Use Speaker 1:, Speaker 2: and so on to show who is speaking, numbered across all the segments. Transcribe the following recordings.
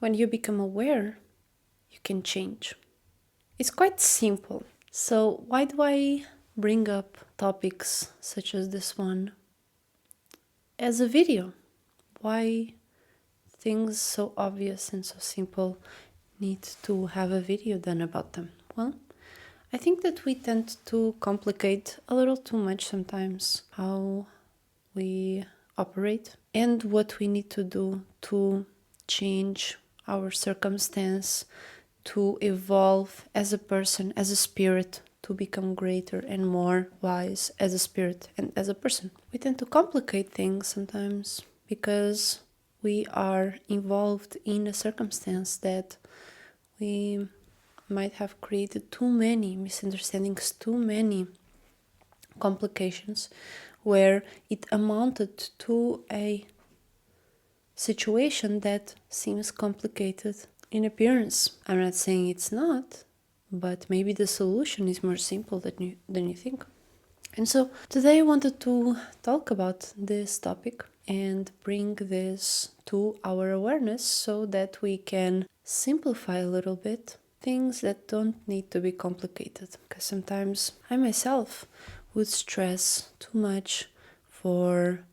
Speaker 1: When you become aware, you can change. It's quite simple. So why do I bring up topics such as this one as a video? Why things so obvious and so simple need to have a video done about them? Well, I think that we tend to complicate a little too much sometimes how we operate and what we need to do to change our circumstance, to evolve as a person, as a spirit, to become greater and more wise as a spirit and as a person. We tend to complicate things sometimes because we are involved in a circumstance that we might have created too many misunderstandings, too many complications, where it amounted to a situation that seems complicated in appearance. I'm not saying it's not, but maybe the solution is more simple than you think. And so today I wanted to talk about this topic and bring this to our awareness so that we can simplify a little bit things that don't need to be complicated. Because sometimes I myself would stress too much for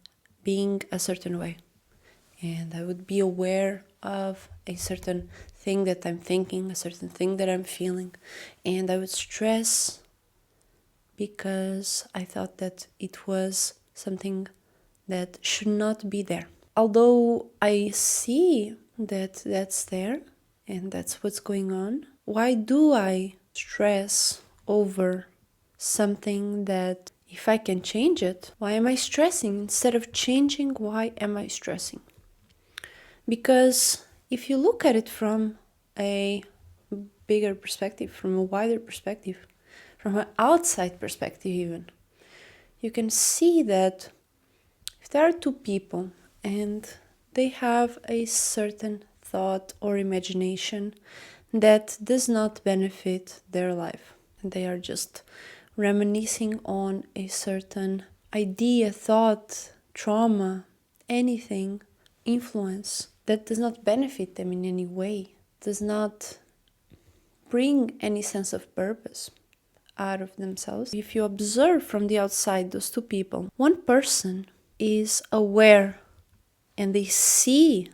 Speaker 1: being a certain way. And I would be aware of a certain thing that I'm thinking, a certain thing that I'm feeling. And I would stress because I thought that it was something that should not be there. Although I see that that's there and that's what's going on, why do I stress over something that if I can change it, why am I stressing? Instead of changing, why am I stressing? Because if you look at it from a bigger perspective, from a wider perspective, from an outside perspective even, you can see that if there are two people and they have a certain thought or imagination that does not benefit their life, and they are just reminiscing on a certain idea, thought, trauma, anything, influence that does not benefit them in any way, does not bring any sense of purpose out of themselves. If you observe from the outside those two people, one person is aware and they see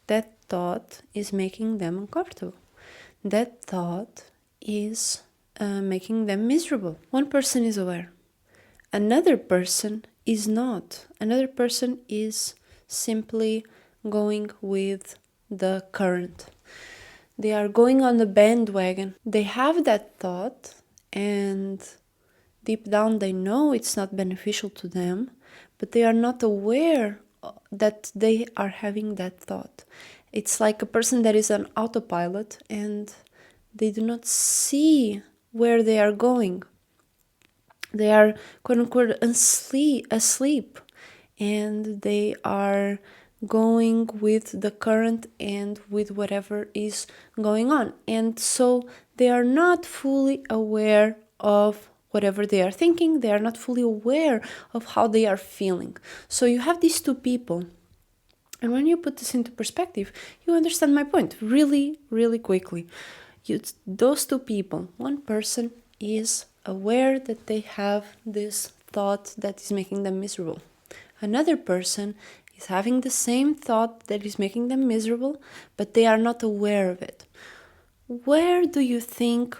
Speaker 1: that thought is making them uncomfortable. That thought is making them miserable. One person is aware. Another person is not. Another person is simply going with the current. They are going on the bandwagon. They have that thought and deep down they know it's not beneficial to them, but they are not aware that they are having that thought. It's like a person that is on autopilot and they do not see where they are going. They are quote unquote asleep and they are going with the current and with whatever is going on. And so they are not fully aware of whatever they are thinking. They are not fully aware of how they are feeling. So you have these two people. And when you put this into perspective, you understand my point really, really quickly. Those two people, one person is aware that they have this thought that is making them miserable. Another person is having the same thought that is making them miserable, but they are not aware of it. Where do you think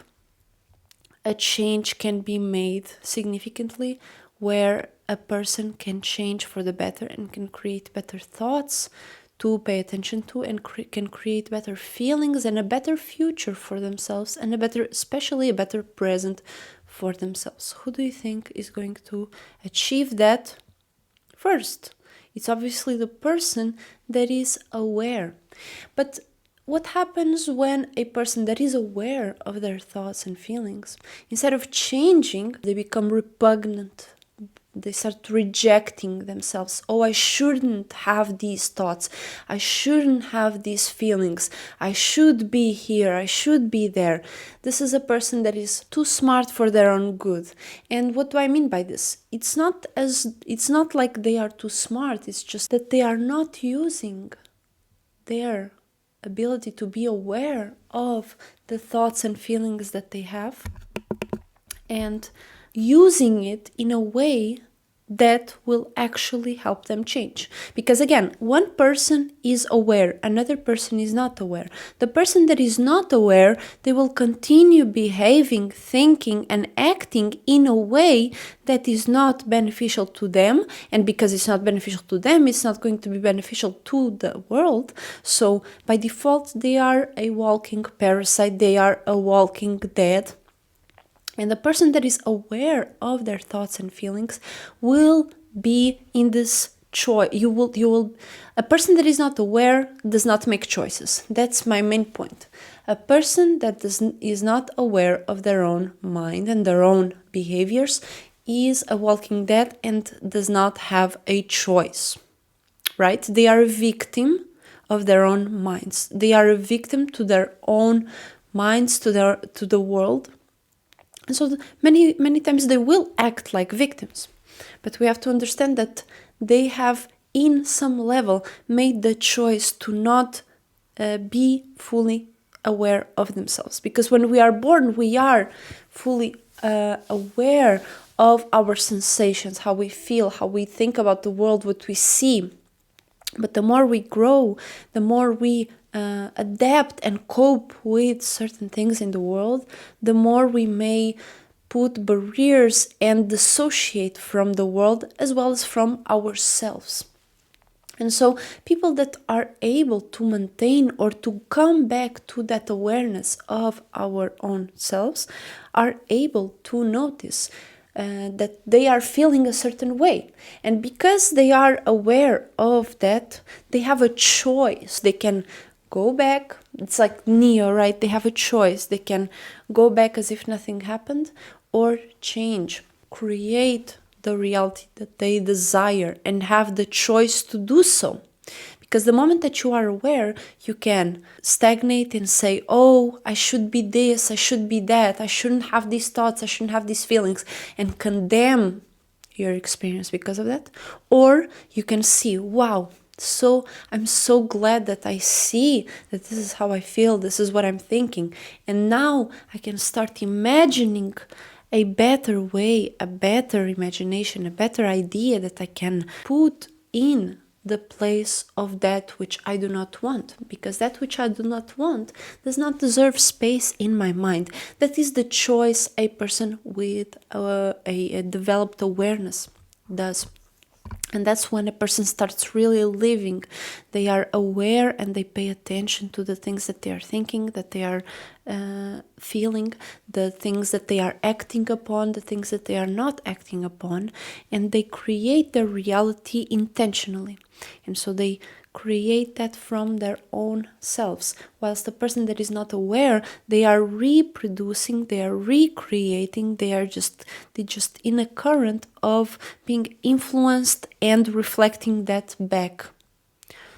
Speaker 1: a change can be made significantly, where a person can change for the better and can create better thoughts to pay attention to and can create better feelings and a better future for themselves and especially a better present for themselves? Who do you think is going to achieve that first? It's obviously the person that is aware. But what happens when a person that is aware of their thoughts and feelings, instead of changing, they become repugnant? They start rejecting themselves. Oh, I shouldn't have these thoughts. I shouldn't have these feelings. I should be here. I should be there. This is a person that is too smart for their own good. And what do I mean by this? It's not like they are too smart. It's just that they are not using their ability to be aware of the thoughts and feelings that they have and using it in a way that will actually help them change. Because again, one person is aware, another person is not aware. The person that is not aware, they will continue behaving, thinking, and acting in a way that is not beneficial to them. And because it's not beneficial to them, it's not going to be beneficial to the world. So by default, they are a walking parasite, they are a walking dead. And the person that is aware of their thoughts and feelings will be in this choice. A person that is not aware does not make choices. That's my main point. A person that is not aware of their own mind and their own behaviors is a walking dead and does not have a choice, right? They are a victim of their own minds. They are a victim to their own minds, to the world. And so many times they will act like victims. But we have to understand that they have, in some level, made the choice to not be fully aware of themselves. Because when we are born, we are fully aware of our sensations, how we feel, how we think about the world, what we see. But the more we grow, the more we adapt and cope with certain things in the world, the more we may put barriers and dissociate from the world as well as from ourselves. And so people that are able to maintain or to come back to that awareness of our own selves are able to notice that they are feeling a certain way. And because they are aware of that, they have a choice. They can go back. It's like Neo, right? They have a choice. They can go back as if nothing happened or change, create the reality that they desire and have the choice to do so. Because the moment that you are aware, you can stagnate and say, oh, I should be this, I should be that, I shouldn't have these thoughts, I shouldn't have these feelings, and condemn your experience because of that. Or you can see, wow, so I'm so glad that I see that this is how I feel, this is what I'm thinking. And now I can start imagining a better way, a better imagination, a better idea that I can put in the place of that which I do not want, because that which I do not want does not deserve space in my mind. That is the choice a person with a developed awareness does. And that's when a person starts really living. They are aware and they pay attention to the things that they are thinking, that they are feeling, the things that they are acting upon, the things that they are not acting upon, and they create their reality intentionally. And so they create that from their own selves. Whilst the person that is not aware, they are reproducing, they are recreating, they just in a current of being influenced and reflecting that back.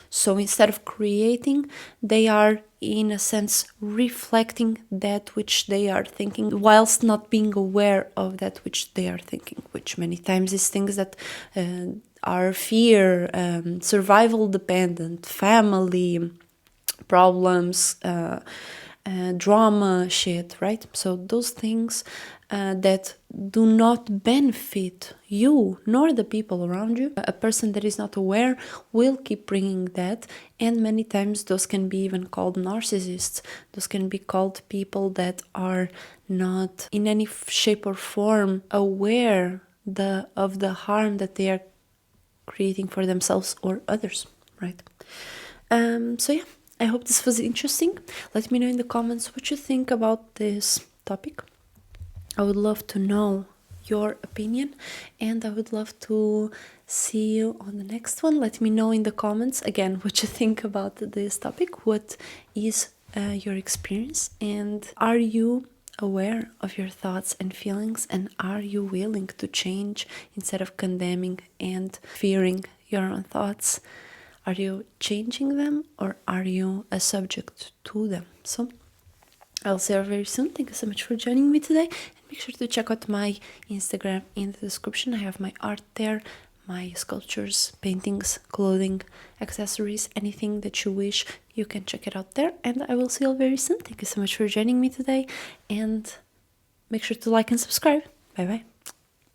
Speaker 1: So instead of creating, they are in a sense reflecting that which they are thinking, whilst not being aware of that which they are thinking, which many times is things that are fear, survival dependent, family problems, drama shit, right? So those things that do not benefit you nor the people around you. A person that is not aware will keep bringing that, and many times those can be even called narcissists. Those can be called people that are not in any shape or form aware of the harm that they are creating for themselves or others, right? So yeah, I hope this was interesting. Let me know in the comments what you think about this topic. I would love to know your opinion, and I would love to see you on the next one. Let me know in the comments again what you think about this topic. What is your experience, and are you aware of your thoughts and feelings, and are you willing to change instead of condemning and fearing your own thoughts? Are you changing them, or are you a subject to them? So I'll see you very soon. Thank you so much for joining me today, and make sure to check out my Instagram in the description. I have my art there, my sculptures, paintings, clothing, accessories, anything that you wish, you can check it out there. And I will see you all very soon. Thank you so much for joining me today, and make sure to like and subscribe. Bye bye.